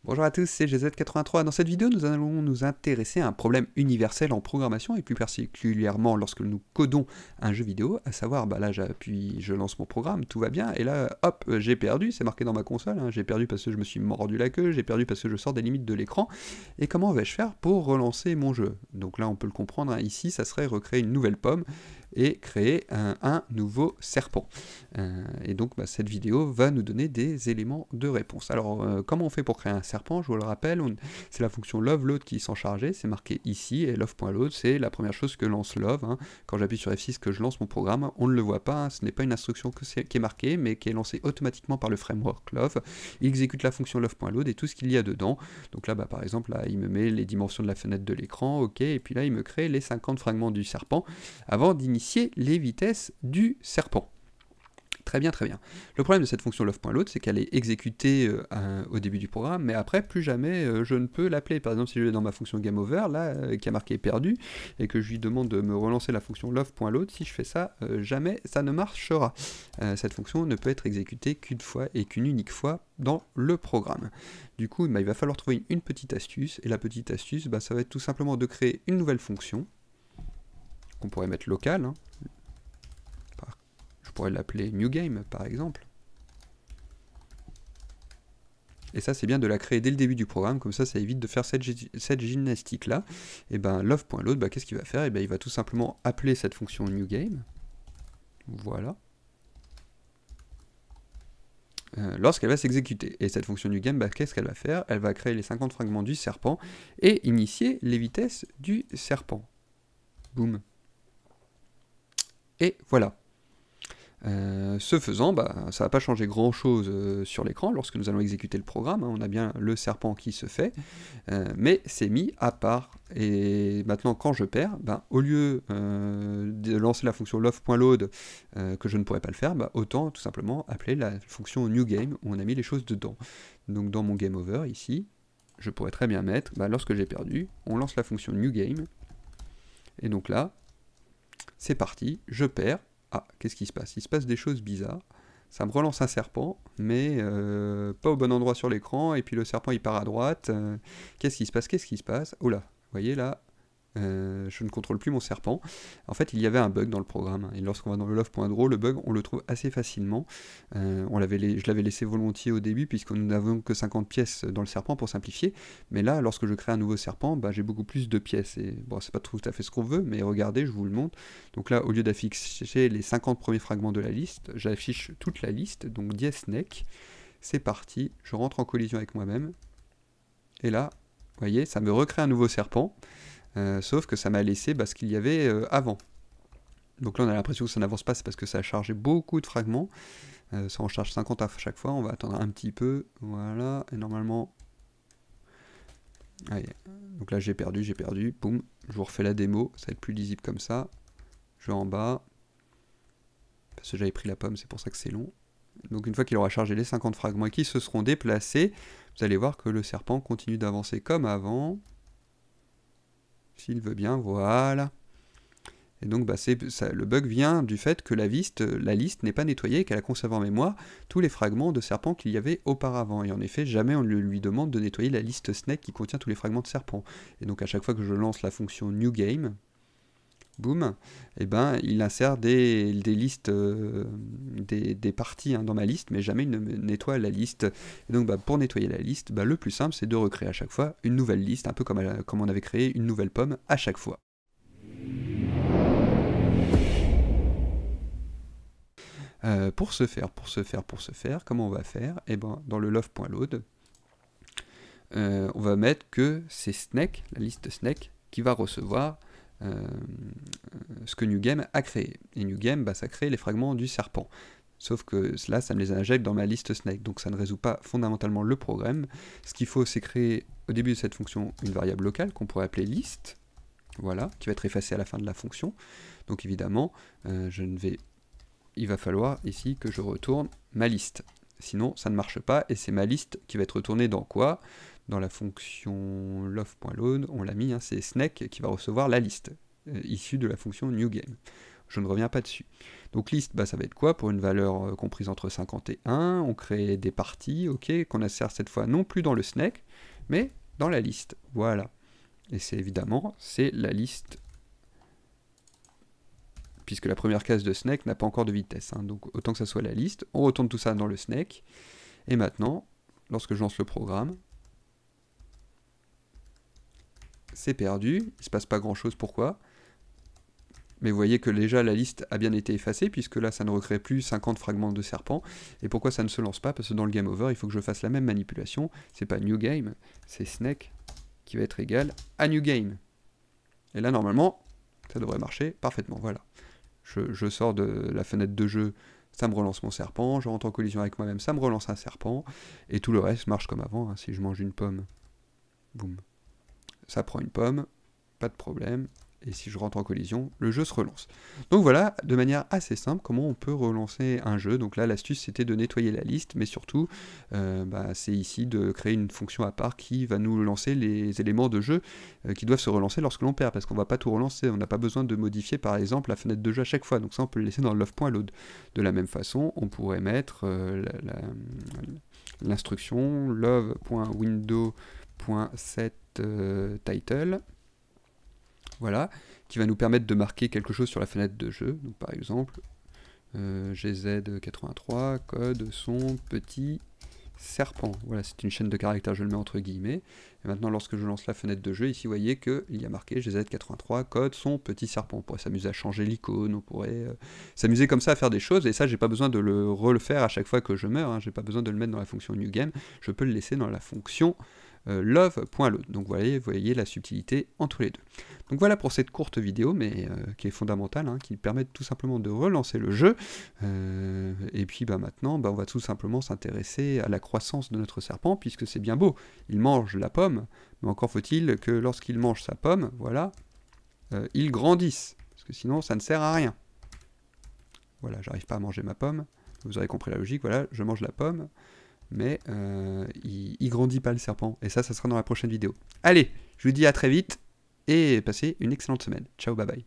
Bonjour à tous, c'est GZ83. Dans cette vidéo, nous allons nous intéresser à un problème universel en programmation et plus particulièrement lorsque nous codons un jeu vidéo, à savoir, là j'appuie, je lance mon programme, tout va bien, et là, hop, j'ai perdu, c'est marqué dans ma console, hein, j'ai perdu parce que je me suis mordu la queue, j'ai perdu parce que je sors des limites de l'écran, et comment vais-je faire pour relancer mon jeu? Donc là, on peut le comprendre, hein, ici, ça serait recréer une nouvelle pomme et créer un nouveau serpent. Et donc cette vidéo va nous donner des éléments de réponse. Alors comment on fait pour créer un serpent? Je vous le rappelle, c'est la fonction loveLoad qui s'en chargeait, c'est marqué ici, et love.load c'est la première chose que lance love, hein. Quand j'appuie sur F6 que je lance mon programme, on ne le voit pas, hein. Ce n'est pas une instruction qui est marquée, mais qui est lancée automatiquement par le framework love. Il exécute la fonction love.load et tout ce qu'il y a dedans. Donc là par exemple, là, il me met les dimensions de la fenêtre de l'écran, ok, et puis là il me crée les 50 fragments du serpent avant d'initier les vitesses du serpent. Très bien, très bien. Le problème de cette fonction love.load, c'est qu'elle est exécutée au début du programme, mais après, plus jamais je ne peux l'appeler. Par exemple, si je vais dans ma fonction gameover, là, qui a marqué perdu, et que je lui demande de me relancer la fonction love.load, si je fais ça, jamais ça ne marchera. Cette fonction ne peut être exécutée qu'une fois et qu'une unique fois dans le programme. Du coup, il va falloir trouver une petite astuce, et la petite astuce, ça va être tout simplement de créer une nouvelle fonction, qu'on pourrait mettre locale, hein. Je pourrais l'appeler newGame par exemple. Et ça c'est bien de la créer dès le début du programme, comme ça évite de faire cette gymnastique là. Et love.load, qu'est-ce qu'il va faire? Il va tout simplement appeler cette fonction newGame. Voilà. Lorsqu'elle va s'exécuter. Et cette fonction newGame, qu'est-ce qu'elle va faire? Elle va créer les 50 fragments du serpent et initier les vitesses du serpent. Boum. Et voilà. Ce faisant, ça va pas changer grand chose sur l'écran lorsque nous allons exécuter le programme, hein. On a bien le serpent qui se fait, mais c'est mis à part. Et maintenant quand je perds, au lieu de lancer la fonction love.load que je ne pourrais pas le faire, autant tout simplement appeler la fonction newGame où on a mis les choses dedans. Donc dans mon game over ici, je pourrais très bien mettre, lorsque j'ai perdu, on lance la fonction newGame, et donc là, c'est parti, je perds. Ah, qu'est-ce qui se passe? Il se passe des choses bizarres. Ça me relance un serpent, mais pas au bon endroit sur l'écran, et puis le serpent il part à droite. Qu'est-ce qui se passe? Qu'est-ce qui se passe? Oh là, vous voyez là, je ne contrôle plus mon serpent. En fait, il y avait un bug dans le programme, et lorsqu'on va dans le love.draw, le bug, on le trouve assez facilement. Je l'avais laissé volontiers au début, puisque nous n'avons que 50 pièces dans le serpent pour simplifier. Mais là, lorsque je crée un nouveau serpent, j'ai beaucoup plus de pièces. Et bon, c'est pas tout à fait ce qu'on veut, mais regardez, je vous le montre. Donc là, au lieu d'afficher les 50 premiers fragments de la liste, j'affiche toute la liste, donc dièse snake. C'est parti, je rentre en collision avec moi-même. Et là, vous voyez, ça me recrée un nouveau serpent. Sauf que ça m'a laissé ce qu'il y avait avant. Donc là on a l'impression que ça n'avance pas, c'est parce que ça a chargé beaucoup de fragments. Ça en charge 50 à chaque fois, on va attendre un petit peu, voilà, et normalement... Allez. Donc là j'ai perdu, boum, je vous refais la démo, ça va être plus lisible comme ça. Je vais en bas, parce que j'avais pris la pomme, c'est pour ça que c'est long. Donc une fois qu'il aura chargé les 50 fragments et qu'ils se seront déplacés, vous allez voir que le serpent continue d'avancer comme avant. S'il veut bien, voilà. Et donc le bug vient du fait que la liste n'est pas nettoyée et qu'elle a conservé en mémoire tous les fragments de serpent qu'il y avait auparavant. Et en effet, jamais on ne lui demande de nettoyer la liste snake qui contient tous les fragments de serpent. Et donc à chaque fois que je lance la fonction newGame, boum, il insère des listes, des parties dans ma liste, mais jamais il ne nettoie la liste. Et donc pour nettoyer la liste, le plus simple c'est de recréer à chaque fois une nouvelle liste, un peu comme on avait créé une nouvelle pomme à chaque fois. Pour ce faire, comment on va faire? Dans le love.load, on va mettre que c'est snake, la liste snake, qui va recevoir ce que newGame a créé. Et newGame, ça crée les fragments du serpent. Sauf que là, ça me les injecte dans ma liste snake, donc ça ne résout pas fondamentalement le problème. Ce qu'il faut, c'est créer au début de cette fonction une variable locale qu'on pourrait appeler list, voilà, qui va être effacée à la fin de la fonction. Donc évidemment, il va falloir ici que je retourne ma liste. Sinon, ça ne marche pas, et c'est ma liste qui va être retournée dans quoi? Dans la fonction love.load, on l'a mis, c'est snake qui va recevoir la liste, issue de la fonction newGame. je ne reviens pas dessus. Donc list, bah, ça va être quoi? Pour une valeur comprise entre 50 et 1, on crée des parties, ok, qu'on insère cette fois non plus dans le snack, mais dans la liste. Voilà. Et c'est évidemment, c'est la liste, puisque la première case de snack n'a pas encore de vitesse. Hein. Donc autant que ça soit la liste, on retourne tout ça dans le snack. Et maintenant, lorsque je lance le programme, c'est perdu, il ne se passe pas grand chose, pourquoi? Mais vous voyez que déjà la liste a bien été effacée, puisque là ça ne recrée plus 50 fragments de serpent. Et pourquoi ça ne se lance pas? Parce que dans le game over, il faut que je fasse la même manipulation. C'est pas new game, c'est snack qui va être égal à new game. Et là normalement, ça devrait marcher parfaitement. Voilà. Je sors de la fenêtre de jeu, ça me relance mon serpent, je rentre en collision avec moi-même, ça me relance un serpent, et tout le reste marche comme avant. Hein. Si je mange une pomme, boum, ça prend une pomme, pas de problème. Et si je rentre en collision, le jeu se relance. Donc voilà, de manière assez simple, comment on peut relancer un jeu. Donc là, l'astuce, c'était de nettoyer la liste, mais surtout, c'est ici de créer une fonction à part qui va nous lancer les éléments de jeu qui doivent se relancer lorsque l'on perd, parce qu'on ne va pas tout relancer. On n'a pas besoin de modifier, par exemple, la fenêtre de jeu à chaque fois. Donc ça, on peut le laisser dans le love.load. De la même façon, on pourrait mettre l'instruction love.window.setTitle. Voilà, qui va nous permettre de marquer quelque chose sur la fenêtre de jeu. Donc, par exemple, GZ83, code son petit serpent. Voilà, c'est une chaîne de caractères, je le mets entre guillemets. Et maintenant, lorsque je lance la fenêtre de jeu, ici, vous voyez qu'il y a marqué GZ83, code son petit serpent. On pourrait s'amuser à changer l'icône, on pourrait s'amuser comme ça à faire des choses. Et ça, j'ai pas besoin de le refaire à chaque fois que je meurs. Hein. J'ai pas besoin de le mettre dans la fonction new game. Je peux le laisser dans la fonction love.load. Donc vous voyez la subtilité entre les deux. Donc voilà pour cette courte vidéo, mais qui est fondamentale, hein, qui permet tout simplement de relancer le jeu. Et puis maintenant, on va tout simplement s'intéresser à la croissance de notre serpent, puisque c'est bien beau, il mange la pomme, mais encore faut-il que lorsqu'il mange sa pomme, voilà, il grandisse, parce que sinon ça ne sert à rien. Voilà, j'arrive pas à manger ma pomme, vous aurez compris la logique, voilà, je mange la pomme, mais il grandit pas le serpent, et ça sera dans la prochaine vidéo. Allez, je vous dis à très vite, et passez une excellente semaine. Ciao, bye bye.